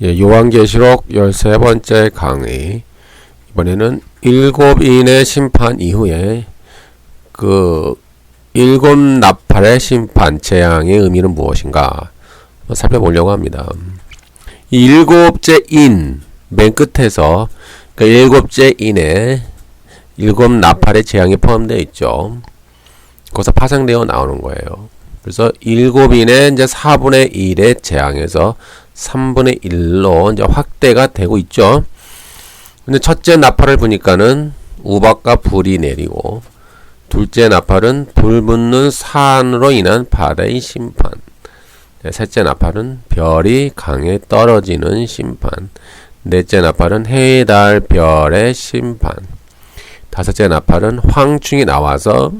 요한계시록 13번째 강의. 이번에는 일곱인의 심판 이후에 그 일곱 나팔의 심판 재앙의 의미는 무엇인가 살펴보려고 합니다. 이 일곱째 인 맨 끝에서 그 일곱째 인에 일곱 나팔의 재앙이 포함되어 있죠. 거기서 파생되어 나오는 거예요. 그래서 일곱인의 이제 4분의 1의 재앙에서 3분의 1로 이제 확대가 되고 있죠. 근데 첫째 나팔을 보니까는 우박과 불이 내리고, 둘째 나팔은 불 붙는 산으로 인한 바다의 심판, 셋째 나팔은 별이 강에 떨어지는 심판, 넷째 나팔은 해, 달, 별의 심판, 다섯째 나팔은 황충이 나와서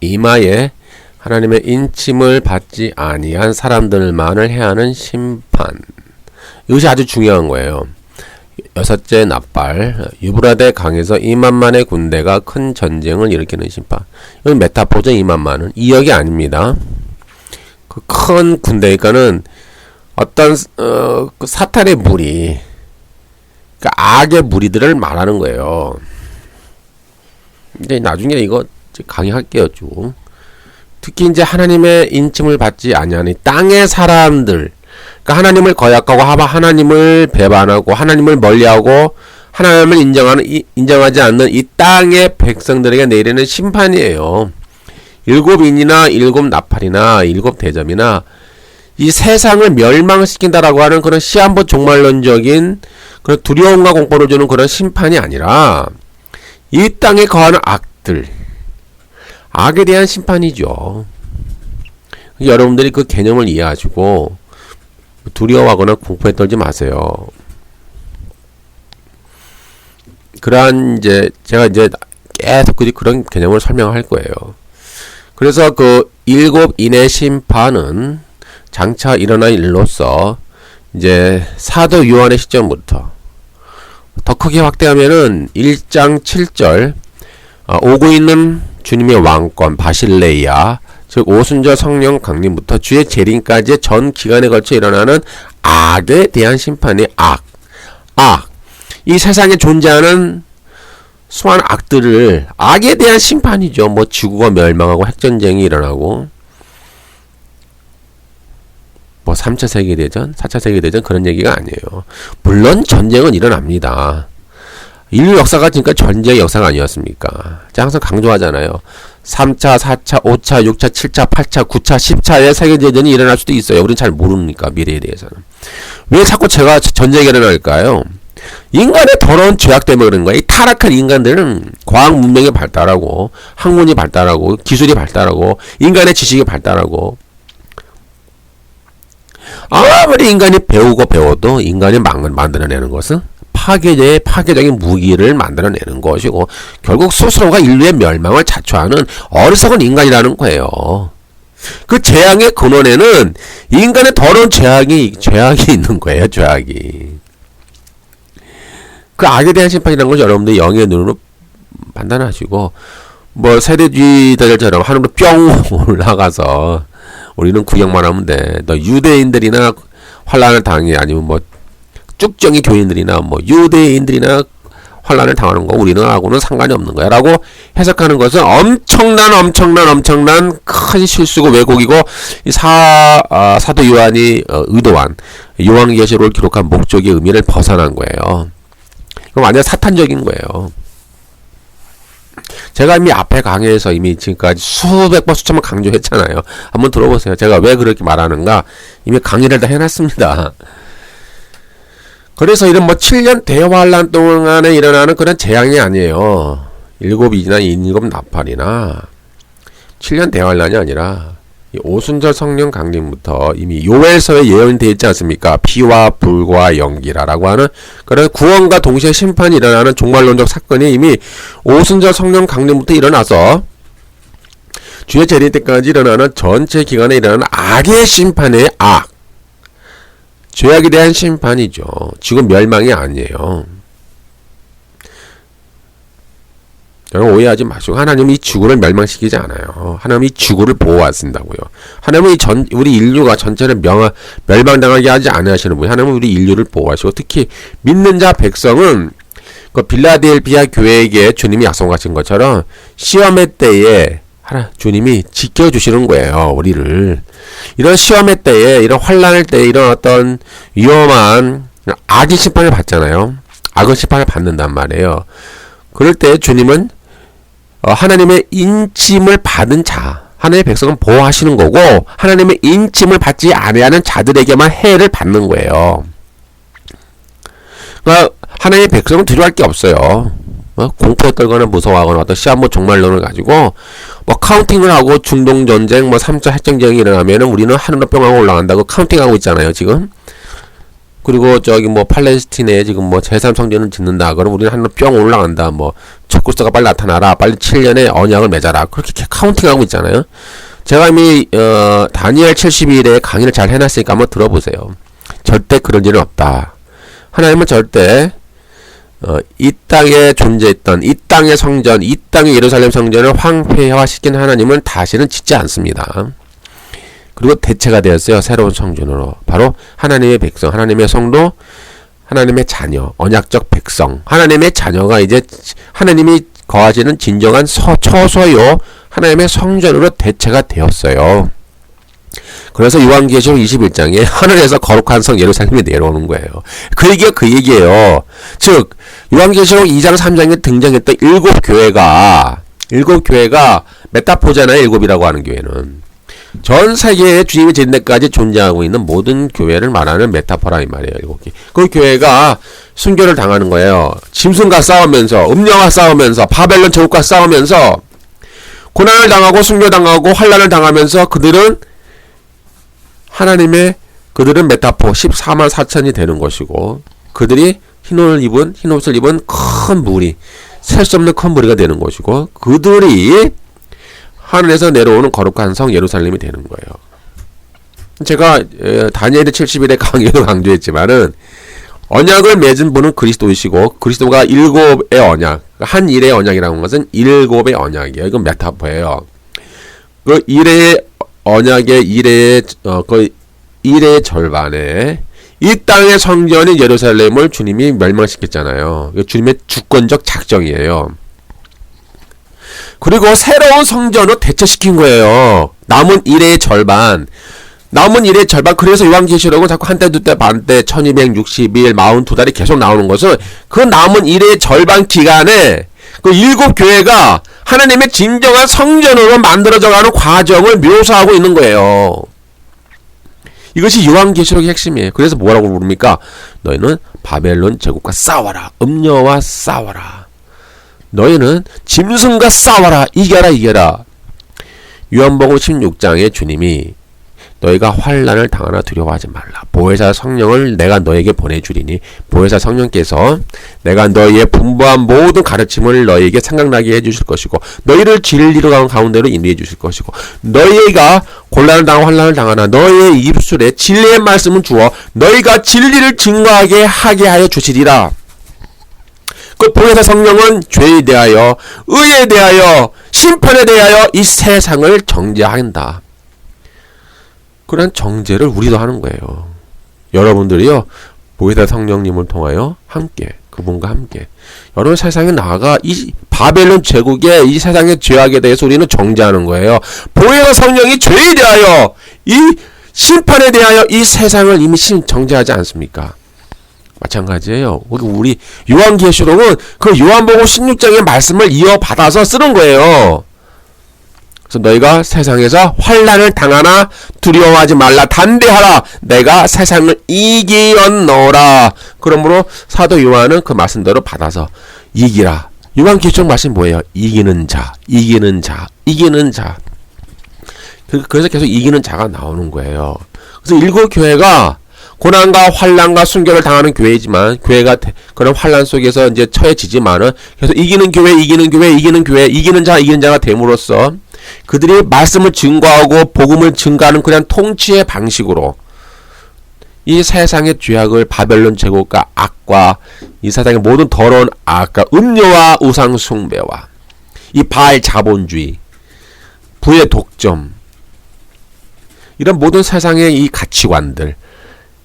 이마에 하나님의 인침을 받지 아니한 사람들만을 해하는 심판. 이것이 아주 중요한 거예요. 여섯째 나팔, 유브라데 강에서 2만만의 군대가 큰 전쟁을 일으키는 심판. 이건 메타포죠. 2만만은 2억이 아닙니다. 그 큰 군대니까는 어떤 그 사탄의 무리, 그 악의 무리들을 말하는 거예요. 근데 나중에 이거 강의할게요. 쭉. 특히 이제 하나님의 인침을 받지 아니하는 땅의 사람들, 그러니까 하나님을 거역하고 하나님을 배반하고 하나님을 멀리하고 하나님을 인정하지 않는 이 땅의 백성들에게 내리는 심판이에요. 일곱인이나 일곱 나팔이나 일곱 대접이나 이 세상을 멸망시킨다라고 하는 그런 시한부 종말론적인 그런 두려움과 공포를 주는 그런 심판이 아니라 이 땅에 거하는 악들, 악에 대한 심판이죠. 여러분들이 그 개념을 이해하시고 두려워하거나 공포에 떨지 마세요. 그러한 제가 계속 그런 개념을 설명할 거예요. 그래서 그 일곱인의 심판은 장차 일어날 일로서 이제 사도 요한의 시점부터 더 크게 확대하면은 1장 7절 오고 있는 주님의 왕권 바실레이아, 즉 오순절 성령 강림부터 주의 재림까지의 전 기간에 걸쳐 일어나는 악에 대한 심판이 악. 이 세상에 존재하는 수많은 악들을, 악에 대한 심판이죠. 뭐 지구가 멸망하고 핵전쟁이 일어나고 뭐 3차 세계대전, 4차 세계대전 그런 얘기가 아니에요. 물론 전쟁은 일어납니다. 인류 역사가 지금까 전쟁의 역사가 아니었습니까? 제가 항상 강조하잖아요. 3차, 4차, 5차, 6차, 7차, 8차, 9차, 10차의 세계대전이 일어날 수도 있어요. 우린 잘 모르니까, 미래에 대해서는. 왜 자꾸 제가 전쟁이 일어날까요? 인간의 더러운 죄악 때문에 그런 거예요. 이 타락한 인간들은 과학 문명이 발달하고, 학문이 발달하고, 기술이 발달하고, 인간의 지식이 발달하고, 아무리 인간이 배워도 인간이 만들어내는 것은 파괴적인 무기를 만들어내는 것이고, 결국 스스로가 인류의 멸망을 자초하는 어리석은 인간이라는 거예요. 그 재앙의 근원에는 인간의 더러운 죄악이 있는 거예요. 죄악이. 그 악에 대한 심판이라는 걸 여러분들이 영의 눈으로 판단하시고, 뭐 세대주의자들처럼 하늘로 뿅 올라가서 우리는 구경만 하면 돼. 너 유대인들이나 환란을 당해, 아니면 뭐 쭉정이 교인들이나 뭐 유대인들이나 환란을 당하는 거 우리는 하고는 상관이 없는 거야 라고 해석하는 것은 엄청난 큰 실수고 왜곡이고, 이 사도 요한이 의도한 요한계시록을 기록한 목적의 의미를 벗어난 거예요. 그럼 완전 사탄적인 거예요. 제가 이미 앞에 강의에서 이미 지금까지 수백 번 수천 번 강조했잖아요. 한번 들어보세요. 제가 왜 그렇게 말하는가 이미 강의를 다 해놨습니다. 그래서 이런 뭐 7년 대환란 동안에 일어나는 그런 재앙이 아니에요. 일곱이나 일곱 나팔이나 7년 대환란이 아니라 이 오순절 성령 강림부터 이미 요엘서에 예언되어 있지 않습니까? 피와 불과 연기라라고 하는 그런 구원과 동시에 심판이 일어나는 종말론적 사건이 이미 오순절 성령 강림부터 일어나서 주의 재림 때까지 일어나는 전체 기간에 일어나는 악의 심판의 악. 죄악에 대한 심판이죠. 지금 멸망이 아니에요. 여러분 오해하지 마시고 하나님이 이 지구를 멸망시키지 않아요. 하나님이 이 지구를 보호하신다고요. 하나님이 우리 인류가 전체를 멸망당하게 하지 않으시는 분이 하나님은 우리 인류를 보호하시고 특히 믿는 자 백성은 그 빌라델피아 교회에게 주님이 약속하신 것처럼 시험의 때에 주님이 지켜주시는 거예요. 우리를 이런 시험의 때에 이런 환난의 때에 이런 어떤 위험한 악의 심판을 받잖아요. 악의 심판을 받는단 말이에요. 그럴 때 주님은 하나님의 인침을 받은 자, 하나님의 백성은 보호하시는 거고 하나님의 인침을 받지 아니하는 자들에게만 해를 받는 거예요. 그러니까 하나님의 백성은 두려워할 게 없어요. 공포에 떨거나 무서워하거나 어떤 시한부 종말론을 가지고 카운팅을 하고 중동전쟁 3차 핵전쟁이 일어나면은 우리는 하늘로 뿅하고 올라간다고 카운팅하고 있잖아요 지금. 그리고 팔레스틴에 지금 제3성전을 짓는다 그러면 우리는 하늘로 뿅 올라간다 적그리스도가 빨리 나타나라 빨리 7년의 언약을 맺어라 그렇게 카운팅하고 있잖아요. 제가 이미 다니엘 70일에 강의를 잘 해놨으니까 한번 들어보세요. 절대 그런 일은 없다. 하나님은 절대 이 땅에 존재했던 이 땅의 성전, 이 땅의 예루살렘 성전을 황폐화시킨 하나님은 다시는 짓지 않습니다. 그리고 대체가 되었어요. 새로운 성전으로. 바로 하나님의 백성, 하나님의 성도, 하나님의 자녀, 언약적 백성. 하나님의 자녀가 이제 하나님이 거하시는 진정한 처소요 하나님의 성전으로 대체가 되었어요. 그래서 요한계시록 21장에 하늘에서 거룩한 성 예루살렘이 내려오는 거예요. 그 얘기가 그 얘기예요. 즉 요한계시록 2장 3장에 등장했던 일곱 교회가 메타포잖아요. 일곱이라고 하는 교회는. 전 세계에 주님이 진 데까지 존재하고 있는 모든 교회를 말하는 메타포라 이 말이에요. 일곱 개. 그 교회가 순교를 당하는 거예요. 짐승과 싸우면서 음녀와 싸우면서 바벨론 제국과 싸우면서 고난을 당하고 순교당하고 환난을 당하면서 그들은 메타포 14만 4천이 되는 것이고 그들이 흰 옷을 입은 큰 무리 셀 수 없는 큰 무리가 되는 것이고 그들이 하늘에서 내려오는 거룩한 성 예루살렘이 되는 거예요. 제가 다니엘 70일의 강의도 강조했지만은 언약을 맺은 분은 그리스도이시고 그리스도가 일곱의 언약, 한 일의 언약이라는 것은 일곱의 언약이에요. 이건 메타포예요. 그 일의 언약의 일의 절반에 이 땅의 성전인 예루살렘을 주님이 멸망시켰잖아요. 주님의 주권적 작정이에요. 그리고 새로운 성전으로 대체시킨 거예요. 남은 일의 절반. 그래서 요한계시록은 자꾸 한때 두때 반때 1260일 42달이 계속 나오는 것은 그 남은 일의 절반 기간에 그 일곱 교회가 하나님의 진정한 성전으로 만들어져가는 과정을 묘사하고 있는 거예요. 이것이 요한계시록의 핵심이에요. 그래서 뭐라고 부릅니까? 너희는 바벨론 제국과 싸워라. 음녀와 싸워라. 너희는 짐승과 싸워라. 이겨라. 요한복음 16장에 주님이 너희가 환난을 당하나 두려워하지 말라. 보혜사 성령을 내가 너에게 보내주리니 보혜사 성령께서 내가 너희의 분부한 모든 가르침을 너희에게 생각나게 해주실 것이고 너희를 진리로 가는 가운데로 인도해 주실 것이고 너희가 곤란을 당하고 환난을 당하나 너희의 입술에 진리의 말씀을 주어 너희가 진리를 증거하게 하게 하여 주시리라. 그 보혜사 성령은 죄에 대하여 의에 대하여 심판에 대하여 이 세상을 정죄한다. 그런 정죄를 우리도 하는 거예요. 여러분들이요 보혜사 성령님을 통하여 함께 그분과 함께 여러분 세상에 나아가 이 바벨론 제국의 이 세상의 죄악에 대해서 우리는 정죄하는 거예요. 보혜사 성령이 죄에 대하여 이 심판에 대하여 이 세상을 이미 정죄하지 않습니까? 마찬가지예요. 우리 요한계시록은 그 요한복음 16장의 말씀을 이어받아서 쓰는 거예요. 그래서 너희가 세상에서 환난을 당하나 두려워하지 말라. 담대하라. 내가 세상을 이기었노라. 그러므로 사도 요한은 그 말씀대로 받아서 이기라. 요한계시록 말씀이 뭐예요? 이기는 자. 그래서 계속 이기는 자가 나오는 거예요. 그래서 일곱 교회가 고난과 환난과 순교를 당하는 교회이지만 교회가 그런 환난 속에서 이제 처해지지만은 계속 이기는 자가 됨으로써 그들이 말씀을 증거하고 복음을 증거하는 그냥 통치의 방식으로 이 세상의 죄악을 바벨론 제국과 악과 이 세상의 모든 더러운 악과 음료와 우상 숭배와 이 바알 자본주의, 부의 독점, 이런 모든 세상의 이 가치관들,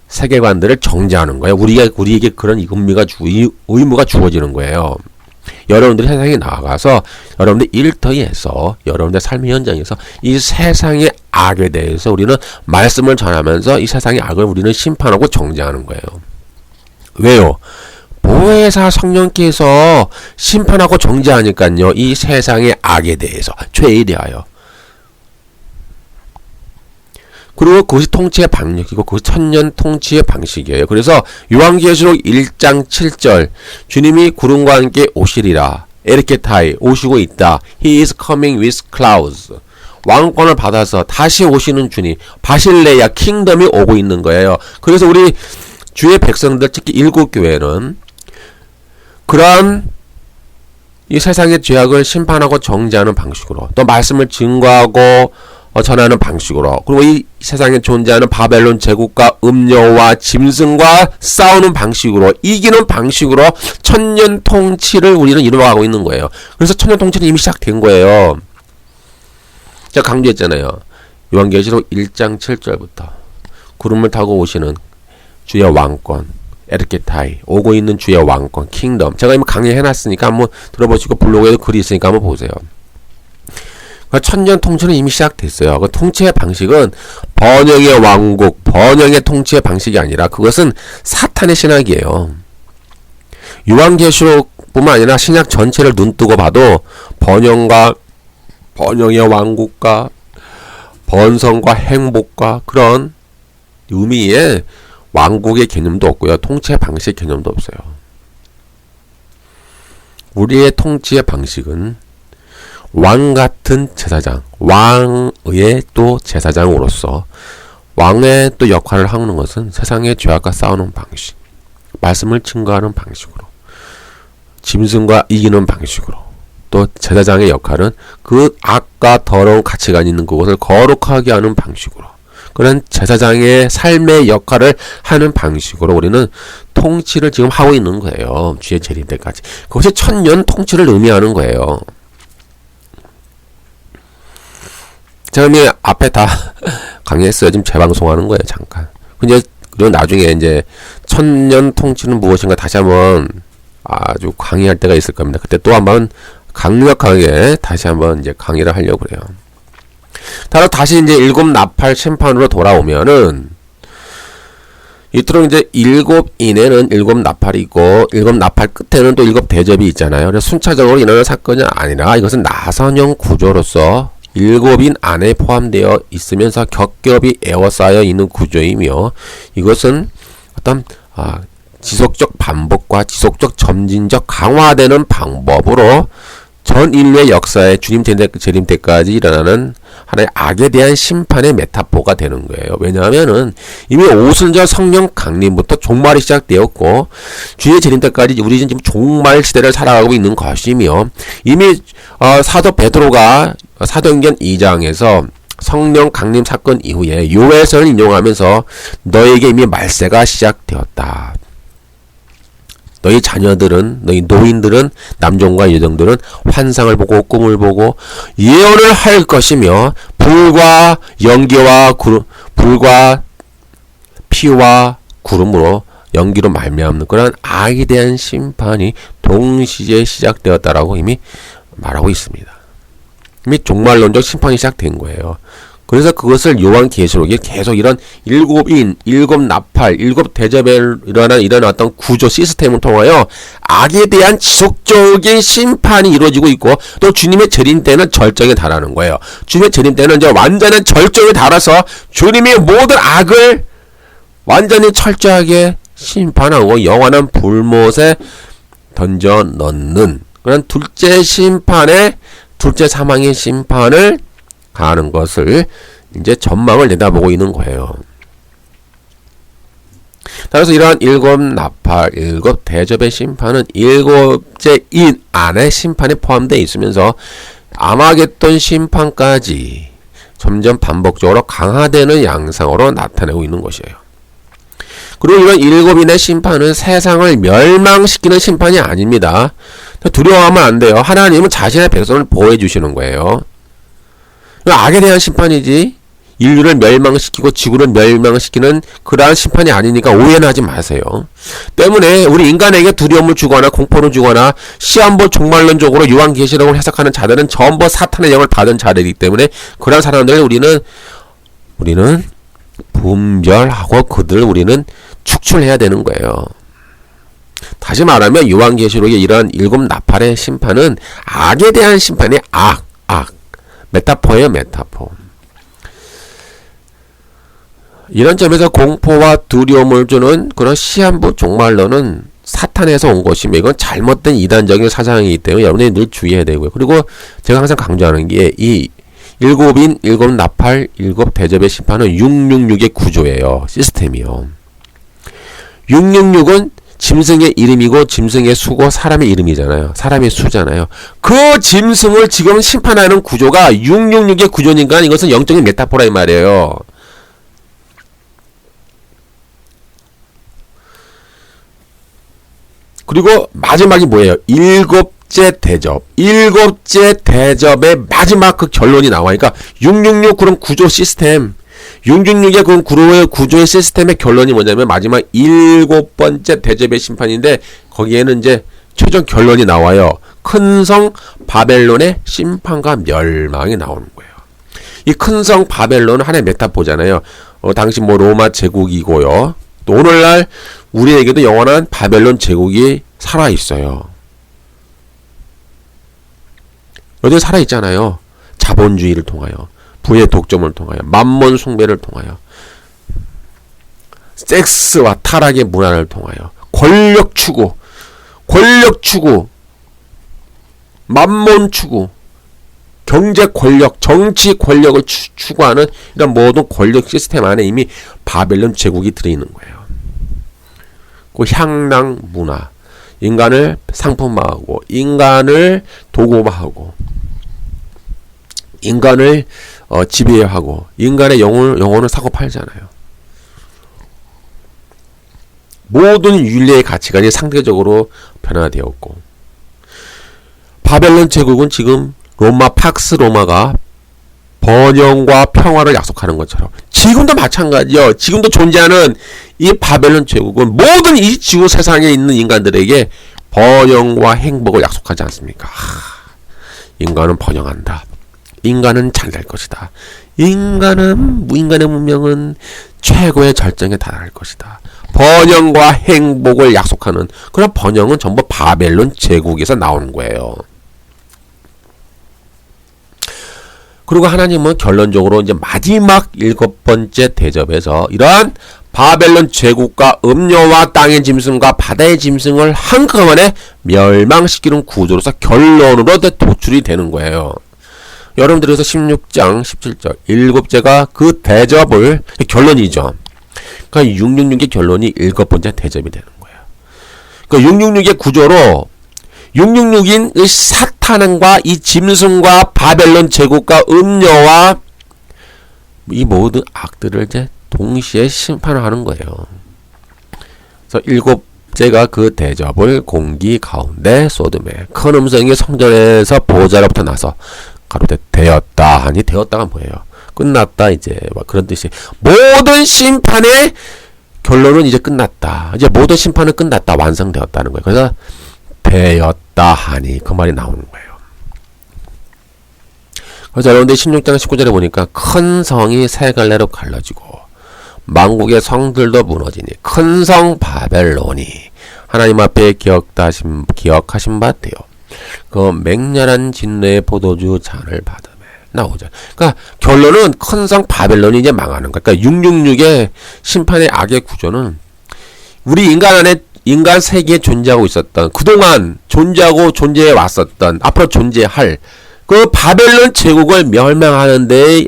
세계관들을 정지하는 거예요. 우리에게 그런 의무가 주어지는 거예요. 여러분들이 세상에 나가서 여러분들 일터에서 여러분들 삶의 현장에서 이 세상의 악에 대해서 우리는 말씀을 전하면서 이 세상의 악을 우리는 심판하고 정지하는 거예요. 왜요? 보혜사 성령께서 심판하고 정지하니까요. 이 세상의 악에 대해서, 죄에 대하여. 그리고 그것이 통치의 방식이고 그것이 천년 통치의 방식이에요. 그래서 요한계시록 1장 7절 주님이 구름과 함께 오시리라. 에르케타이 오시고 있다. He is coming with clouds. 왕권을 받아서 다시 오시는 주님, 바실레야 킹덤이 오고 있는 거예요. 그래서 우리 주의 백성들, 특히 일곱 교회는 그런 이 세상의 죄악을 심판하고 정지하는 방식으로, 또 말씀을 증거하고 전하는 방식으로, 그리고 이 세상에 존재하는 바벨론 제국과 음녀와 짐승과 싸우는 방식으로, 이기는 방식으로 천년 통치를 우리는 이루어가고 있는 거예요. 그래서 천년 통치는 이미 시작된 거예요. 제가 강조했잖아요. 요한계시록 1장 7절부터 구름을 타고 오시는 주의 왕권, 에르케타이, 오고 있는 주의 왕권, 킹덤. 제가 이미 강의해놨으니까 한번 들어보시고 블로그에도 글이 있으니까 한번 보세요. 천년 통치는 이미 시작됐어요. 그 통치의 방식은 번영의 왕국, 번영의 통치의 방식이 아니라 그것은 사탄의 신학이에요. 요한계시록뿐만 아니라 신약 전체를 눈뜨고 봐도 번영의 왕국과 번성과 행복과 그런 의미의 왕국의 개념도 없고요. 통치의 방식 개념도 없어요. 우리의 통치의 방식은 왕 같은 제사장, 왕의 또 제사장으로서 왕의 또 역할을 하는 것은 세상의 죄악과 싸우는 방식, 말씀을 증거하는 방식으로, 짐승과 이기는 방식으로, 또 제사장의 역할은 그 악과 더러운 가치관이 있는 그것을 거룩하게 하는 방식으로, 그런 제사장의 삶의 역할을 하는 방식으로 우리는 통치를 지금 하고 있는 거예요. 주의 재림 때까지. 그것이 천년 통치를 의미하는 거예요. 제가 이미 앞에 다 강의했어요. 지금 재방송하는 거예요. 잠깐. 그리고 나중에 이제 천년 통치는 무엇인가 다시 한번 아주 강의할 때가 있을 겁니다. 그때 또 한번 강력하게 다시 한번 이제 강의를 하려고 그래요. 다시 이제 일곱 나팔 심판으로 돌아오면은 이토록 이제 일곱인에는 일곱 나팔이 있고 일곱 나팔 끝에는 또 일곱 대접이 있잖아요. 그래서 순차적으로 일어나는 사건이 아니라 이것은 나선형 구조로서 일곱인 안에 포함되어 있으면서 겹겹이 에워싸여 있는 구조이며 이것은 어떤 지속적 반복과 지속적 점진적 강화되는 방법으로 전 인류의 역사에 주님 재림 때까지 일어나는 하나의 악에 대한 심판의 메타포가 되는 거예요. 왜냐하면은 이미 오순절 성령 강림부터 종말이 시작되었고 주의 재림 때까지 우리는 지금 종말 시대를 살아가고 있는 것이며 이미 사도 베드로가 사도행전 2장에서 성령 강림 사건 이후에 요해서를 인용하면서 너에게 이미 말세가 시작되었다. 너희 자녀들은, 너희 노인들은, 남종과 여종들은 환상을 보고 꿈을 보고 예언을 할 것이며 불과 연기와 불과 피와 구름으로 연기로 말미암는 그런 악에 대한 심판이 동시에 시작되었다라고 이미 말하고 있습니다. 이미 종말론적 심판이 시작된 거예요. 그래서 그것을 요한계시록이 계속 이런 일곱인, 일곱 나팔, 일곱 대접에 일어난 어떤 구조 시스템을 통하여 악에 대한 지속적인 심판이 이루어지고 있고 또 주님의 재림 때는 절정에 달하는 거예요. 주님의 재림 때는 이제 완전한 절정에 달아서 주님이 모든 악을 완전히 철저하게 심판하고 영원한 불못에 던져 넣는 그런 둘째 사망의 심판을 가는 것을 이제 전망을 내다보고 있는 거예요. 따라서 이러한 일곱 나팔, 일곱 대접의 심판은 일곱째 인 안에 심판이 포함되어 있으면서 아마겟돈 심판까지 점점 반복적으로 강화되는 양상으로 나타내고 있는 것이에요. 그리고 이런 일곱인의 심판은 세상을 멸망시키는 심판이 아닙니다. 두려워하면 안 돼요. 하나님은 자신의 백성을 보호해 주시는 거예요. 악에 대한 심판이지 인류를 멸망시키고 지구를 멸망시키는 그러한 심판이 아니니까 오해는 하지 마세요. 때문에 우리 인간에게 두려움을 주거나 공포를 주거나 시한부 종말론적으로 요한계시록을 해석하는 자들은 전부 사탄의 영을 받은 자들이기 때문에 그런 사람들을 우리는 분별하고 그들을 우리는 축출해야 되는 거예요. 다시 말하면 요한계시록의 이런 7 나팔의 심판은 악에 대한 심판이 악. 메타포예요, 메타포. 이런 점에서 공포와 두려움을 주는 그런 시한부 종말론은 사탄에서 온 것이며 이건 잘못된 이단적인 사상이기 때문에 여러분들이 늘 주의해야 되고요. 그리고 제가 항상 강조하는 게 이 7인, 7 나팔, 7 대접의 심판은 666의 구조예요. 시스템이요. 666은 짐승의 이름이고 짐승의 수고 사람의 이름이잖아요. 사람의 수잖아요. 그 짐승을 지금 심판하는 구조가 666의 구조니까 이것은 영적인 메타포라 이 말이에요. 그리고 마지막이 뭐예요? 7째 대접. 7째 대접의 마지막 그 결론이 나와니까 666 그런 구조 시스템 666의 그 구조의 시스템의 결론이 뭐냐면 마지막 7번째 대접의 심판인데 거기에는 이제 최종 결론이 나와요. 큰 성 바벨론의 심판과 멸망이 나오는 거예요. 이 큰 성 바벨론은 하나의 메타포잖아요. 당시 로마 제국이고요. 또 오늘날 우리에게도 영원한 바벨론 제국이 살아있어요. 여기 살아있잖아요. 자본주의를 통하여 부의 독점을 통하여 만몬 숭배를 통하여 섹스와 타락의 문화를 통하여 권력 추구 만몬 추구 경제 권력 정치 권력을 추구하는 이런 모든 권력 시스템 안에 이미 바벨론 제국이 들어있는 거예요. 그 향락 문화 인간을 상품화하고 인간을 도구화하고 인간을 지배하고 인간의 영혼을 사고 팔잖아요. 모든 윤리의 가치관이 상대적으로 변화되었고 바벨론 제국은 지금 팍스 로마가 번영과 평화를 약속하는 것처럼 지금도 마찬가지요. 지금도 존재하는 이 바벨론 제국은 모든 이 지구 세상에 있는 인간들에게 번영과 행복을 약속하지 않습니까? 인간은 번영한다. 인간은 잘 될 것이다. 인간의 문명은 최고의 절정에 달할 것이다. 번영과 행복을 약속하는 그런 번영은 전부 바벨론 제국에서 나오는 거예요. 그리고 하나님은 결론적으로 이제 마지막 7번째 대접에서 이러한 바벨론 제국과 음녀와 땅의 짐승과 바다의 짐승을 한꺼번에 멸망시키는 구조로서 결론으로 도출이 되는 거예요. 여러분들에서 16장 17절 7제가 그 대접을 결론이죠. 그러니까 666의 결론이 7번째 대접이 되는 거예요. 그러니까 666의 구조로 666인 이 사탄과 이 짐승과 바벨론 제국과 음녀와 이 모든 악들을 이제 동시에 심판을 하는 거예요. 그래서 7제가 그 대접을 공기 가운데 쏟음에 큰 음성이 성전에서 보좌로부터 나서 가로되 되었다 하니 되었다가 뭐예요? 끝났다 이제 그런 뜻이 모든 심판의 결론은 이제 끝났다. 이제 모든 심판은 끝났다. 완성되었다는 거예요. 그래서 되었다 하니 그 말이 나오는 거예요. 그래서 여러분들 16장 19절에 보니까 큰 성이 세 갈래로 갈라지고 만국의 성들도 무너지니 큰 성 바벨론이 하나님 앞에 기억하신 바 되어 그 맹렬한 진노의 포도주 잔을 받음에 나오죠. 그러니까 결론은 큰 성 바벨론이 이제 망하는 거야. 그러니까 666의 심판의 악의 구조는 우리 인간 안에 인간 세계에 존재하고 있었던 그동안 존재하고 존재해 왔었던 앞으로 존재할 그 바벨론 제국을 멸망하는 데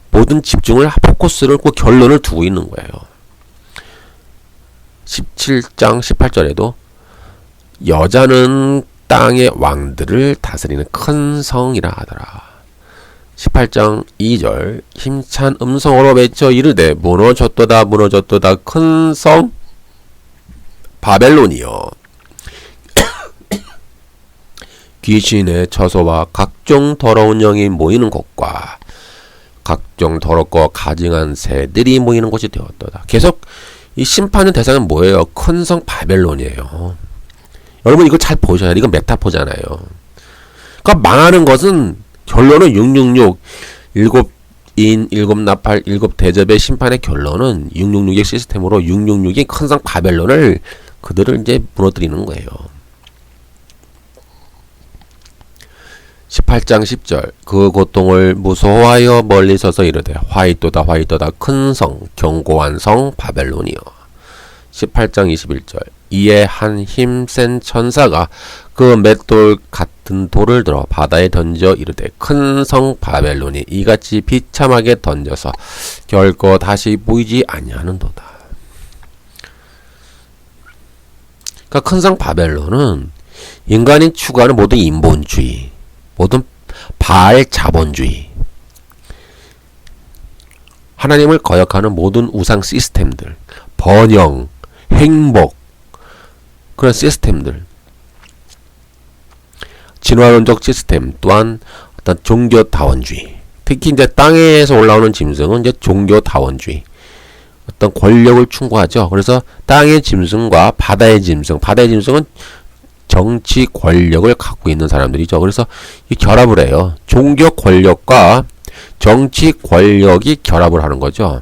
모든 집중을 포커스를 그 결론을 두고 있는 거예요. 17장 18절에도 여자는 땅의 왕들을 다스리는 큰 성이라 하더라. 18장 2절 힘찬 음성으로 외쳐 이르되 무너졌도다 무너졌도다 큰 성 바벨론이여 귀신의 처소와 각종 더러운 영이 모이는 곳과 각종 더럽고 가증한 새들이 모이는 곳이 되었도다. 계속 이 심판의 대상은 뭐예요? 큰 성 바벨론이에요. 여러분 이거 잘 보셔야 돼요. 이건 메타포잖아요. 그러니까 망하는 것은 결론은 666 일곱 나팔 일곱 대접의 심판의 결론은 666의 시스템으로 666이 큰 성 바벨론을 그들을 이제 무너뜨리는 거예요. 18장 10절 그 고통을 무서워하여 멀리 서서 이르되 화이또다 화이또다 큰 성 견고한 성 바벨론이여. 18장 21절 이에 한 힘센 천사가 그 맷돌 같은 돌을 들어 바다에 던져 이르되 큰 성 바벨론이 이같이 비참하게 던져서 결코 다시 보이지 아니하는도다. 그러니까 큰 성 바벨론은 인간이 추구하는 모든 인본주의, 모든 바알 자본주의, 하나님을 거역하는 모든 우상 시스템들, 번영, 행복, 그런 시스템들, 진화론적 시스템 또한 어떤 종교다원주의, 특히 이제 땅에서 올라오는 짐승은 이제 종교다원주의, 어떤 권력을 충고하죠. 그래서 땅의 짐승과 바다의 짐승은 정치 권력을 갖고 있는 사람들이죠. 그래서 이 결합을 해요. 종교 권력과 정치 권력이 결합을 하는 거죠.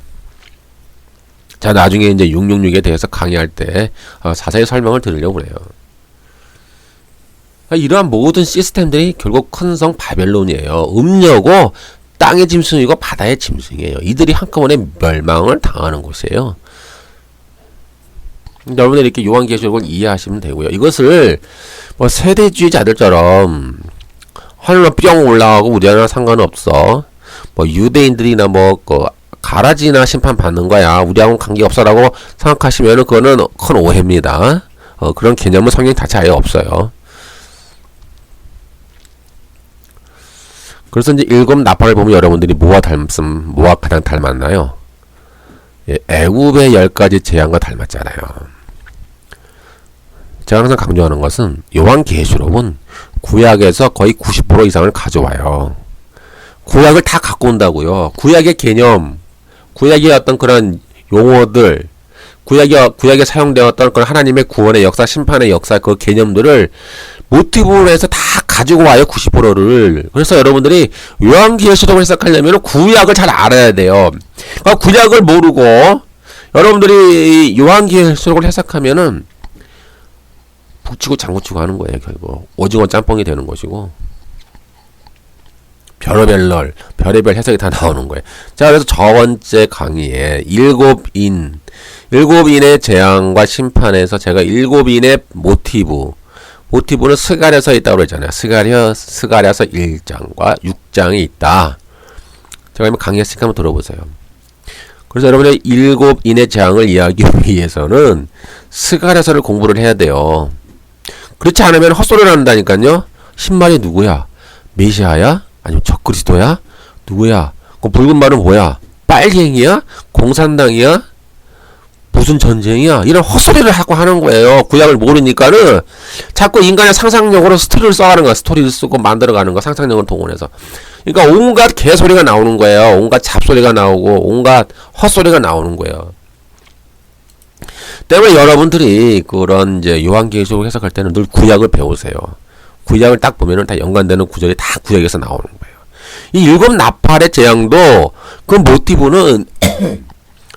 자, 나중에 이제 666에 대해서 강의할 때 자세히 설명을 드리려고 그래요. 이러한 모든 시스템들이 결국 큰 성 바벨론이에요. 음녀고 땅의 짐승이고 바다의 짐승이에요. 이들이 한꺼번에 멸망을 당하는 곳이에요. 여러분들 이렇게 요한계시록을 이해하시면 되고요. 이것을 뭐 세대주의자들처럼 하늘로 뿅 올라가고 우리랑 상관없어. 뭐 유대인들이나 뭐 가라지나 심판 받는 거야. 우리하고는 관계없어라고 생각하시면은 그거는 큰 오해입니다. 그런 개념은 성경 자체에 아예 없어요. 그래서 이제 일곱 나팔을 보면 여러분들이 뭐가 가장 닮았나요? 예, 애굽의 10가지 재앙과 닮았잖아요. 제가 항상 강조하는 것은 요한계시록은 구약에서 거의 90% 이상을 가져와요. 구약을 다 갖고 온다고요. 구약의 개념, 구약의 어떤 그런 용어들, 구약에 사용되었던 그런 하나님의 구원의 역사, 심판의 역사, 그 개념들을 모티브로 해서 다 가지고 와요. 90%를. 그래서 여러분들이 요한계시록을 해석하려면 구약을 잘 알아야 돼요. 그러니까 구약을 모르고 여러분들이 요한계시록을 해석하면은 북치고 장구치고 하는 거예요. 결국 오징어 짬뽕이 되는 것이고 별의별 해석이 다 나오는 거예요. 자, 그래서 저번째 강의에 일곱인의 재앙과 심판에서 제가 일곱인의 모티브는 스가랴서에 있다고 그랬잖아요. 스가랴서 1장과 6장에 있다. 제가 한번 강의했으니까 한번 들어보세요. 그래서 여러분의 일곱인의 재앙을 이해하기 위해서는 스가랴서를 공부를 해야 돼요. 그렇지 않으면 헛소리를 한다니까요. 신말이 누구야? 메시아야? 아니면 적그리스도야? 누구야? 그 붉은 말은 뭐야? 빨갱이야? 공산당이야? 무슨 전쟁이야? 이런 헛소리를 하고 하는 거예요. 구약을 모르니까는 자꾸 인간의 상상력으로 스토리를 써가는 거야. 스토리를 쓰고 만들어가는 거. 상상력을 동원해서. 그러니까 온갖 개소리가 나오는 거예요. 온갖 잡소리가 나오고 온갖 헛소리가 나오는 거예요. 때문에 여러분들이 그런 이제 요한계시록 해석할 때는 늘 구약을 배우세요. 구약을 딱 보면은 다 연관되는 구절이 다 구약에서 나오는 거예요. 이 일곱 나팔의 재앙도 그 모티브는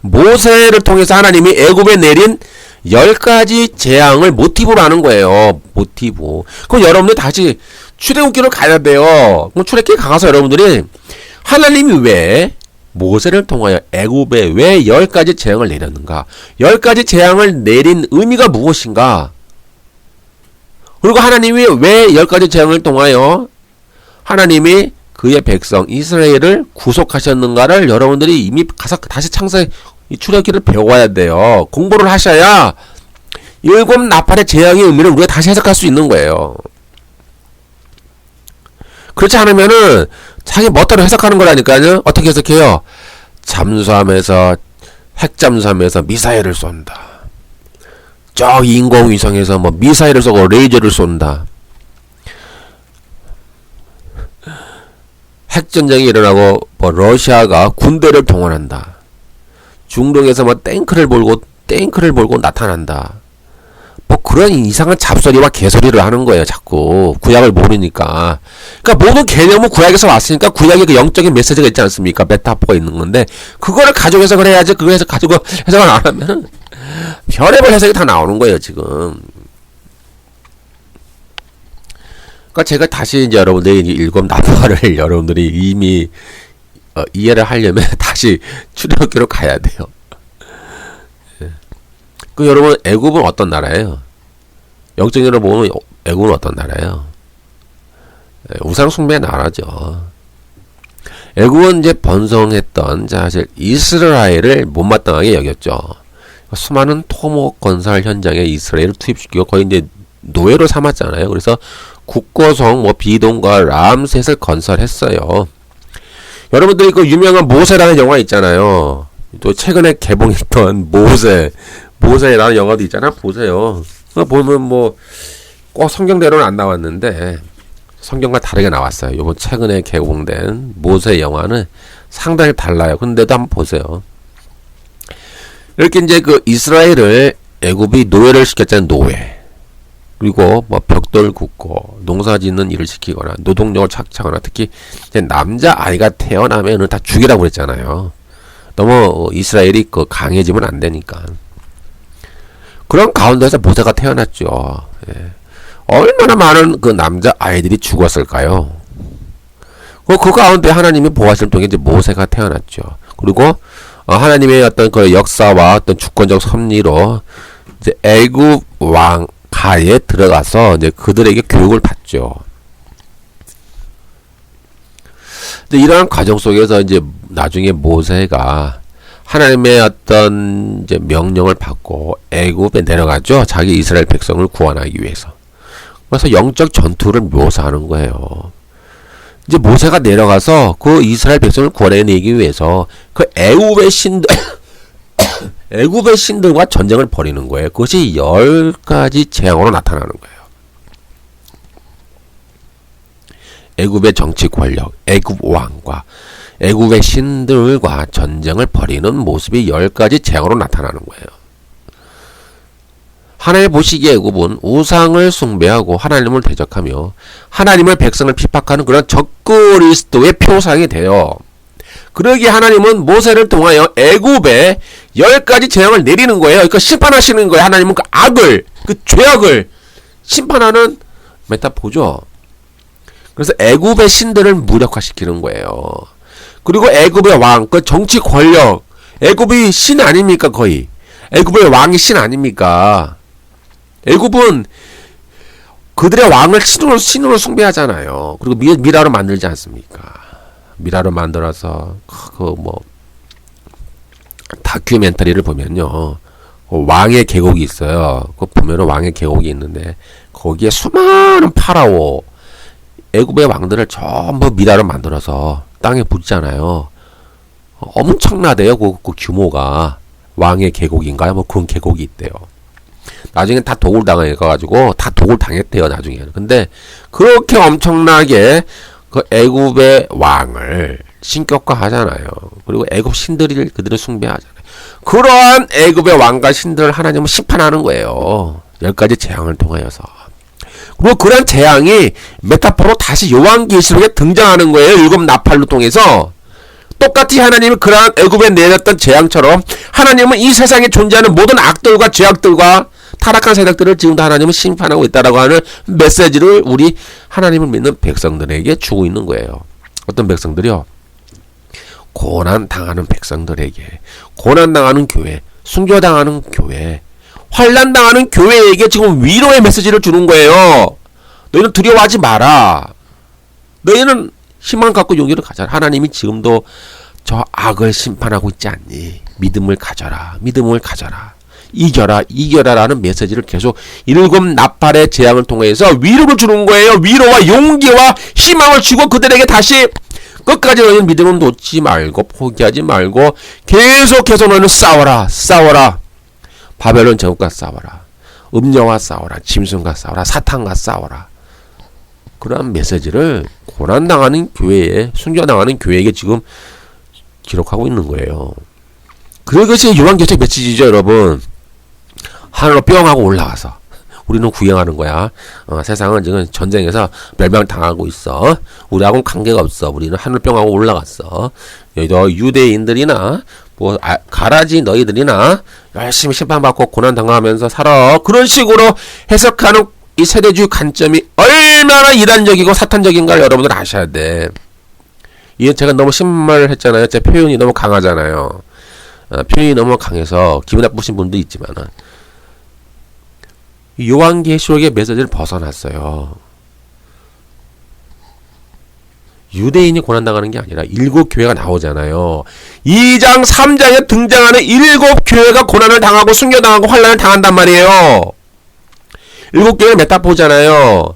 모세를 통해서 하나님이 애굽에 내린 10가지 재앙을 모티브로 하는 거예요. 모티브. 그럼 여러분들 다시 출애굽기로 가야 돼요. 그럼 출애굽기 가서 여러분들이 하나님이 왜 모세를 통하여 애굽에 왜 10가지 재앙을 내렸는가? 10가지 재앙을 내린 의미가 무엇인가? 그리고 하나님이 왜 10가지 재앙을 통하여 하나님이 그의 백성 이스라엘을 구속하셨는가를 여러분들이 이미 가서 다시 창세 이 출애굽기를 배워야 돼요. 공부를 하셔야 일곱 나팔의 재앙의 의미를 우리가 다시 해석할 수 있는 거예요. 그렇지 않으면은 자기 멋대로 해석하는 거라니까요. 어떻게 해석해요? 잠수함에서 핵잠수함에서 미사일을 쏜다. 저 인공위성에서 뭐 미사일을 쏘고 레이저를 쏜다. 핵전쟁이 일어나고 뭐 러시아가 군대를 동원한다. 중동에서 뭐 탱크를 몰고 나타난다. 뭐 그런 이상한 잡소리와 개소리를 하는 거예요. 자꾸 구약을 모르니까. 그러니까 모든 개념은 구약에서 왔으니까 구약에 그 영적인 메시지가 있지 않습니까? 메타포가 있는 건데 그거를 가지고 해석을 해야지. 그거 가지고 해석을 안 하면은 별의별 해석이 다 나오는 거예요. 지금. 그러니까 제가 다시 이제 여러분들이 일곱 나팔을 여러분들이 이미 이해를 하려면 다시 출애굽기로 가야 돼요. 그 여러분 애굽은 어떤 나라예요? 영적으로 보면 애굽은 어떤 나라예요? 우상 숭배의 나라죠. 애굽은 이제 번성했던 사실 이스라엘을 못마땅하게 여겼죠. 수많은 토목 건설 현장에 이스라엘을 투입시키고 거의 이제 노예로 삼았잖아요. 그래서 국고성 뭐 비동과 람셋을 건설했어요. 여러분들이 그 유명한 모세라는 영화 있잖아요. 또 최근에 개봉했던 모세라는 영화도 있잖아. 보세요. 보면 뭐 꼭 성경대로는 안 나왔는데 성경과 다르게 나왔어요. 이번 최근에 개봉된 모세 영화는 상당히 달라요. 근데도 한번 보세요. 이렇게 이제 그 이스라엘을 애굽이 노예를 시켰잖아요. 노예. 그리고 뭐 벽돌 굽고 농사 짓는 일을 시키거나 노동력을 착취하거나 특히 남자 아이가 태어나면은 다 죽이라고 그랬잖아요. 너무 이스라엘이 그 강해지면 안 되니까. 그런 가운데서 모세가 태어났죠. 예. 얼마나 많은 그 남자 아이들이 죽었을까요? 그 가운데 하나님이 보호하시는 통해 이제 모세가 태어났죠. 그리고 하나님의 어떤 그 역사와 어떤 주권적 섭리로 이제 애굽 왕 가에 들어가서 이제 그들에게 교육을 받죠. 근데 이러한 과정 속에서 이제 나중에 모세가 하나님의 어떤 이제 명령을 받고 애굽에 내려가죠. 자기 이스라엘 백성을 구원하기 위해서. 그래서 영적 전투를 묘사하는 거예요. 이제 모세가 내려가서 그 이스라엘 백성을 구원해내기 위해서 그 애굽의 신들과 전쟁을 벌이는 거예요. 그것이 10가지 재앙으로 나타나는 거예요. 애굽의 정치 권력, 애굽 왕과 애굽의 신들과 전쟁을 벌이는 모습이 10가지 재앙으로 나타나는 거예요. 하나님 보시기에 애굽은 우상을 숭배하고 하나님을 대적하며 하나님의 백성을 핍박하는 그런 적그리스도의 표상이 돼요. 그러기에 하나님은 모세를 통하여 애굽에 10가지 재앙을 내리는 거예요. 그러니까 심판하시는 거예요. 하나님은 그 악을, 그 죄악을 심판하는 메타포죠. 그래서 애굽의 신들을 무력화시키는 거예요. 그리고 애굽의 왕, 그 정치 권력, 애굽이 신 아닙니까 거의? 애굽의 왕이 신 아닙니까? 애굽은 그들의 왕을 신으로 숭배하잖아요. 그리고 미라로 만들지 않습니까? 미라로 만들어서 그 뭐 다큐멘터리를 보면요, 왕의 계곡이 있어요. 그 보면은 왕의 계곡이 있는데 거기에 수많은 파라오 애굽의 왕들을 전부 미라로 만들어서 땅에 붓잖아요. 엄청나대요. 그 규모가. 왕의 계곡인가요? 뭐 그런 계곡이 있대요. 나중엔 다 독을 당해가지고 다 독을 당했대요. 나중에는. 근데 그렇게 엄청나게 그 애굽의 왕을 신격화하잖아요. 그리고 애굽 신들을 그들은 숭배하잖아요. 그러한 애굽의 왕과 신들을 하나님은 심판하는 거예요. 10가지 재앙을 통하여서. 그리고 그런 재앙이 메타포로 다시 요한계시록에 등장하는 거예요. 7 나팔로 통해서. 똑같이 하나님은 그러한 애굽에 내렸던 재앙처럼 하나님은 이 세상에 존재하는 모든 악들과 죄악들과 타락한 세력들을 지금도 하나님은 심판하고 있다라고 하는 메시지를 우리 하나님을 믿는 백성들에게 주고 있는 거예요. 어떤 백성들이요? 고난당하는 백성들에게, 고난당하는 교회, 순교당하는 교회, 환난당하는 교회에게 지금 위로의 메시지를 주는 거예요. 너희는 두려워하지 마라. 너희는 희망을 갖고 용기를 가져라. 하나님이 지금도 저 악을 심판하고 있지 않니? 믿음을 가져라. 믿음을 가져라. 이겨라 라는 메시지를 계속 7 나팔의 재앙을 통해서 위로를 주는 거예요. 위로와 용기와 희망을 주고 그들에게 다시 끝까지 너희는 믿음을 놓지 말고 포기하지 말고 계속해서 너희는 싸워라. 바벨론 제국과 싸워라. 음녀와 싸워라. 짐승과 싸워라. 사탄과 싸워라. 그러한 메시지를 고난당하는 교회에, 순교당하는 교회에게 지금 기록하고 있는 거예요. 그것이 요한계시록 메시지죠, 여러분. 하늘로 뿅 하고 올라가서 우리는 구경하는 거야. 세상은 지금 전쟁에서 멸망당하고 있어. 우리하고는 관계가 없어. 우리는 하늘 뿅 하고 올라갔어. 너 유대인들이나 뭐 가라지 너희들이나 열심히 심판받고 고난당하면서 살아. 그런 식으로 해석하는 이 세대주의 관점이 얼마나 이단적이고 사탄적인가를 여러분들 아셔야 돼. 이게 제가 너무 심한 말을 했잖아요. 제 표현이 너무 강하잖아요. 표현이 너무 강해서 기분 나쁘신 분도 있지만은 요한계시록의 메시지를 벗어났어요. 유대인이 고난당하는 게 아니라 7교회가 나오잖아요. 2장 3장에 등장하는 7교회가 고난을 당하고 순교당하고 환난을 당한단 말이에요. 7교회는 메타포잖아요.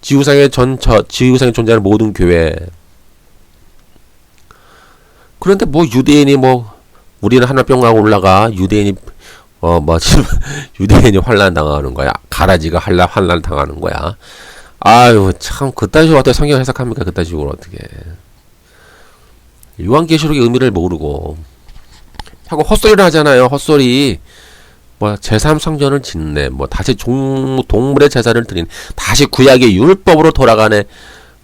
지구상에 존재하는 모든 교회. 그런데 뭐 유대인이 뭐 우리는 하늘 뿅 하고 올라가. 유대인이 유대인이 환난 당하는 거야. 가라지가 환난 당하는 거야. 아유, 참, 그딴 식으로 어떻게 성경 해석합니까? 그딴 식으로 어떻게. 요한계시록의 의미를 모르고. 하고 헛소리를 하잖아요. 헛소리. 제3성전을 짓네. 다시 동물의 제사를 드린. 다시 구약의 율법으로 돌아가네.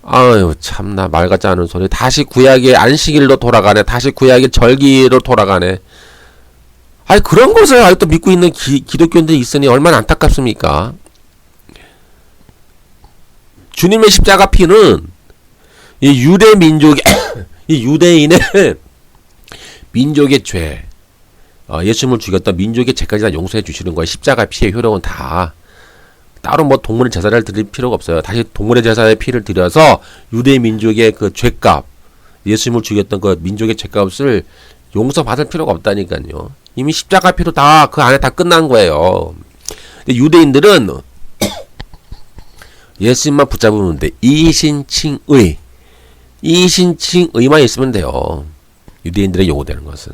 아유, 참나, 말 같지 않은 소리. 다시 구약의 안식일로 돌아가네. 다시 구약의 절기로 돌아가네. 아니, 그런 것을 아직도 믿고 있는 기독교인들이 있으니 얼마나 안타깝습니까? 주님의 십자가 피는 이 유대 민족의 이 유대인의 민족의 죄, 예수님을 죽였던 민족의 죄까지 다 용서해 주시는 거예요. 십자가 피의 효력은 다. 따로 동물의 제사를 드릴 필요가 없어요. 다시 동물의 제사의 피를 드려서 유대 민족의 그 죄값, 예수님을 죽였던 그 민족의 죄값을 용서받을 필요가 없다니까요. 이미 십자가 피로 다 그 안에 다 끝난 거예요. 근데 유대인들은 예수님만 붙잡으면 돼. 이신칭의만 있으면 돼요. 유대인들의 요구되는 것은.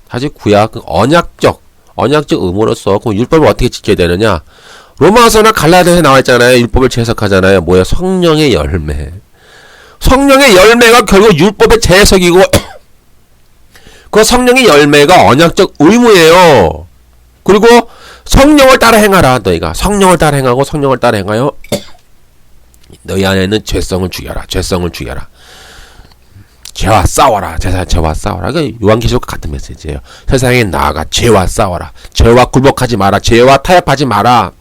사실 구약 언약적 의무로서 그 율법을 어떻게 지켜야 되느냐? 로마서나 갈라디아서에 나와 있잖아요. 율법을 재해석하잖아요. 뭐야? 성령의 열매. 성령의 열매가 결국 율법의 재해석이고 그 성령의 열매가 언약적 의무예요. 그리고 성령을 따라 행하라. 너희가 성령을 따라 행하고 성령을 따라 행하여 너희 안에 있는 죄성을 죽여라. 죄와 싸워라. 죄와 싸워라. 요한계시록과 같은 메시지예요. 세상에 나아가 죄와 싸워라. 죄와 굴복하지 마라. 죄와 타협하지 마라.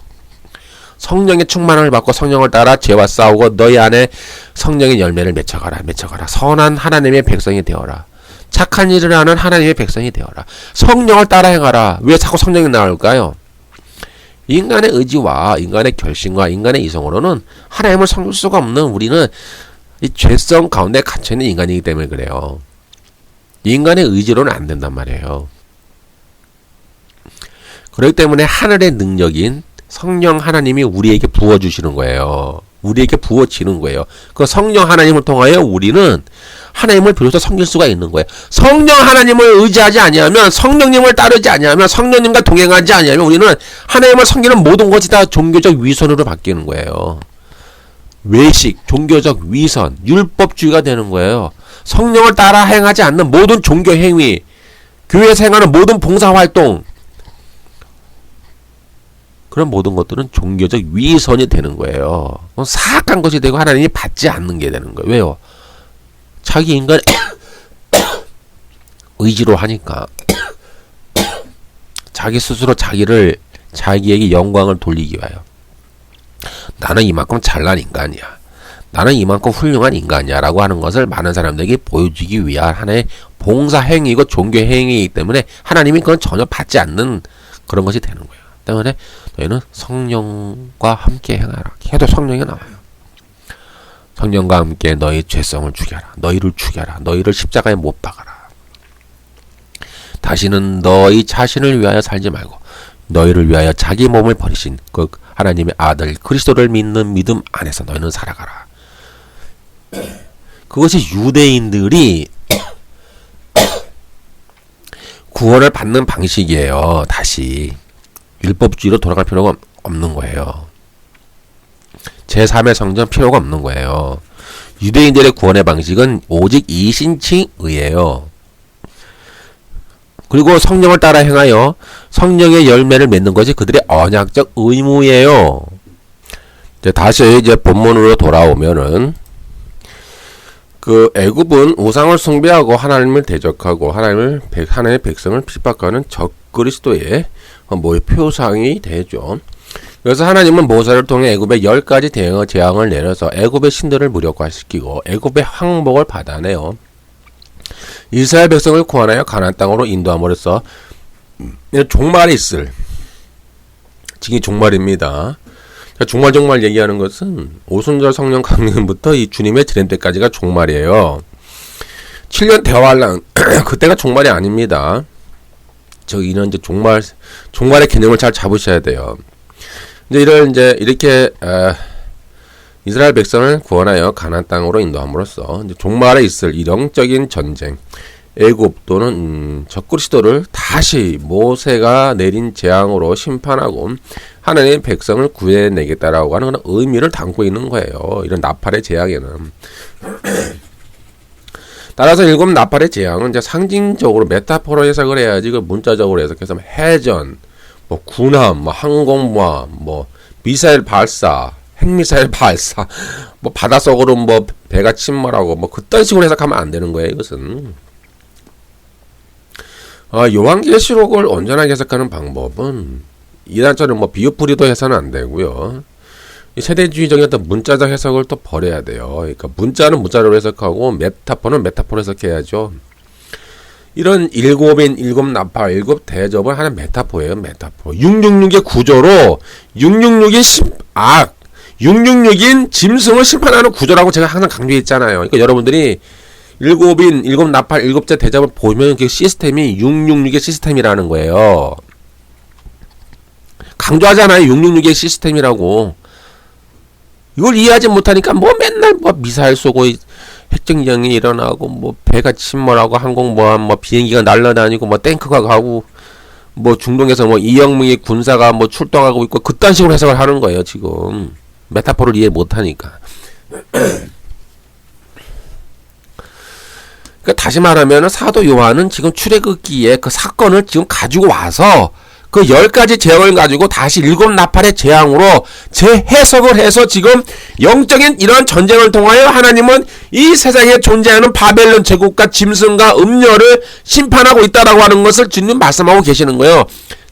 성령의 충만함을 받고 성령을 따라 죄와 싸우고 너희 안에 성령의 열매를 맺혀가라. 선한 하나님의 백성이 되어라. 착한 일을 하는 하나님의 백성이 되어라. 성령을 따라 행하라. 왜 자꾸 성령이 나올까요? 인간의 의지와 인간의 결심과 인간의 이성으로는 하나님을 섬길 수가 없는 우리는 이 죄성 가운데 갇혀있는 인간이기 때문에 그래요. 인간의 의지로는 안 된단 말이에요. 그렇기 때문에 하늘의 능력인 성령 하나님이 우리에게 부어주시는 거예요. 우리에게 부어지는 거예요. 그 성령 하나님을 통하여 우리는 하나님을 비로소 섬길 수가 있는 거예요. 성령 하나님을 의지하지 아니하면, 성령님을 따르지 아니하면, 성령님과 동행하지 아니하면 우리는 하나님을 섬기는 모든 것이 다 종교적 위선으로 바뀌는 거예요. 외식, 종교적 위선, 율법주의가 되는 거예요. 성령을 따라 행하지 않는 모든 종교 행위, 교회에서 행하는 모든 봉사활동, 그런 모든 것들은 종교적 위선이 되는 거예요. 사악한 것이 되고 하나님이 받지 않는 게 되는 거예요. 왜요? 자기 인간의 의지로 하니까 자기 스스로 자기에게 영광을 돌리기 위하여 나는 이만큼 잘난 인간이야. 나는 이만큼 훌륭한 인간이야 라고 하는 것을 많은 사람들에게 보여주기 위한 하나의 봉사행위이고 종교행위이기 때문에 하나님이 그건 전혀 받지 않는 그런 것이 되는 거예요. 때문에 너희는 성령과 함께 행하라. 해도 성령이 나와요. 성령과 함께 너희 죄성을 죽여라. 너희를 죽여라. 너희를 십자가에 못 박아라. 다시는 너희 자신을 위하여 살지 말고 너희를 위하여 자기 몸을 버리신 그 하나님의 아들 그리스도를 믿는 믿음 안에서 너희는 살아가라. 그것이 유대인들이 구원을 받는 방식이에요. 다시 율법주의로 돌아갈 필요가 없는 거예요. 제3의 성전 필요가 없는 거예요. 유대인들의 구원의 방식은 오직 이신칭의예요. 그리고 성령을 따라 행하여 성령의 열매를 맺는 것이 그들의 언약적 의무예요. 다시 이제 본문으로 돌아오면은 그 애굽은 우상을 숭배하고 하나님을 대적하고 하나님의 백성을 핍박하는 적그리스도의 표상이 되죠. 그래서 하나님은 모세를 통해 애굽에 10가지 대응의 재앙을 내려서 애굽의 신들을 무력화시키고 애굽의 항복을 받아내요. 이스라엘 백성을 구원하여 가나안 땅으로 인도함으로써 종말이 있을 지금 종말입니다. 종말 얘기하는 것은 오순절 성령 강림부터 이 주님의 재림 때까지가 종말이에요. 7년 대환란 그때가 종말이 아닙니다. 저기는 이제 종말의 개념을 잘 잡으셔야 돼요. 이제 이렇게 이스라엘 백성을 구원하여 가나안 땅으로 인도함으로써 이제 종말에 있을 이 영적인 전쟁, 애굽 또는 적그리스도를 다시 모세가 내린 재앙으로 심판하고 하나님의 백성을 구해내겠다라고 하는 그런 의미를 담고 있는 거예요. 이런 나팔의 재앙에는. 따라서 7 나팔의 재앙은 이제 상징적으로 메타포로 해석을 해야지 그 문자적으로 해석해서 해전, 군함, 항공모함, 미사일 발사, 핵미사일 발사, 바닷속으로 배가 침몰하고 그딴 식으로 해석하면 안 되는 거예요. 이것은. 요한계시록을 온전하게 해석하는 방법은 이단처럼 비유풀이도 해서는 안 되고요. 이 세대주의적인 어떤 문자적 해석을 또 버려야 돼요. 그러니까 문자는 문자로 해석하고 메타포는 메타포로 해석해야죠. 이런 7 나팔, 7 대접은 하나의 메타포예요. 메타포. 666의 구조로 666인 짐승을 심판하는 구조라고 제가 항상 강조했잖아요. 그러니까 여러분들이 7 나팔, 7째 대접을 보면 그 시스템이 666의 시스템이라는 거예요. 강조하잖아요. 666의 시스템이라고. 이걸 이해하지 못하니까 맨날 미사일 쏘고 핵전쟁이 일어나고 배가 침몰하고 항공모함 비행기가 날아다니고 탱크가 가고 중동에서 이영명의 군사가 출동하고 있고 그딴 식으로 해석을 하는 거예요. 지금 메타포를 이해 못하니까. 그러니까 다시 말하면 사도 요한은 지금 출애굽기에 그 사건을 지금 가지고 와서 그 10가지 재앙을 가지고 다시 7 나팔의 재앙으로 재해석을 해서 지금 영적인 이러한 전쟁을 통하여 하나님은 이 세상에 존재하는 바벨론 제국과 짐승과 음녀를 심판하고 있다라고 하는 것을 주님 말씀하고 계시는 거예요.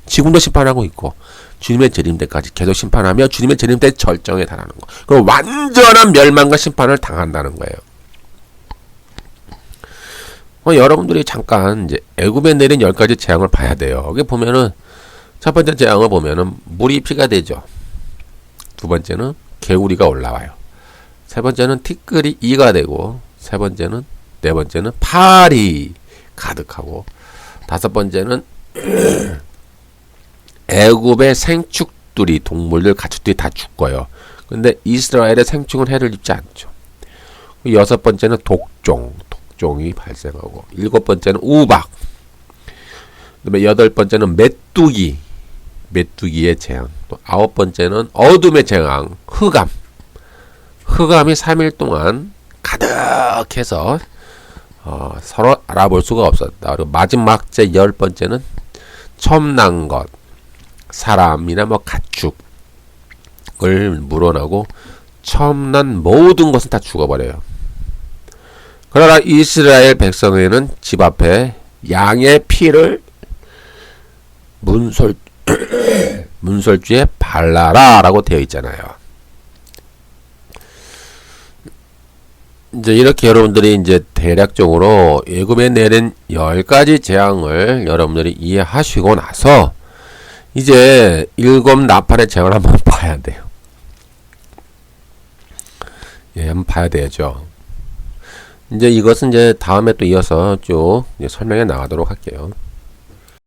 지금도 심판하고 있고 주님의 재림 때까지 계속 심판하며 주님의 재림 때 절정에 달하는 거. 그럼 완전한 멸망과 심판을 당한다는 거예요. 여러분들이 잠깐 이제 애굽에 내린 10가지 재앙을 봐야 돼요. 여기 보면은 첫 번째 재앙을 보면은 물이 피가 되죠. 두 번째는 개구리가 올라와요. 세 번째는 티끌이 이가 되고, 네 번째는 파리 가득하고, 다섯 번째는 애굽의 생축들이 동물들 가축들이 다 죽어요. 근데 이스라엘의 생축은 해를 입지 않죠. 여섯 번째는 독종이 발생하고, 일곱 번째는 우박, 그다음에 여덟 번째는 메뚜기의 재앙, 또 아홉 번째는 어둠의 재앙, 흑암이 3일 동안 가득해서 서로 알아볼 수가 없었다. 그리고 마지막 제 10번째는 처음 난 것, 사람이나 가축을 물어나고 처음 난 모든 것은 다 죽어버려요. 그러나 이스라엘 백성에는 집 앞에 양의 피를 문설주에 발라라 라고 되어 있잖아요. 이제 이렇게 여러분들이 이제 대략적으로 애굽에 내린 10가지 재앙을 여러분들이 이해하시고 나서 이제 7 나팔의 재앙을 한번 봐야 돼요. 한번 봐야 되죠. 이제 이것은 이제 다음에 또 이어서 쭉 설명해 나가도록 할게요.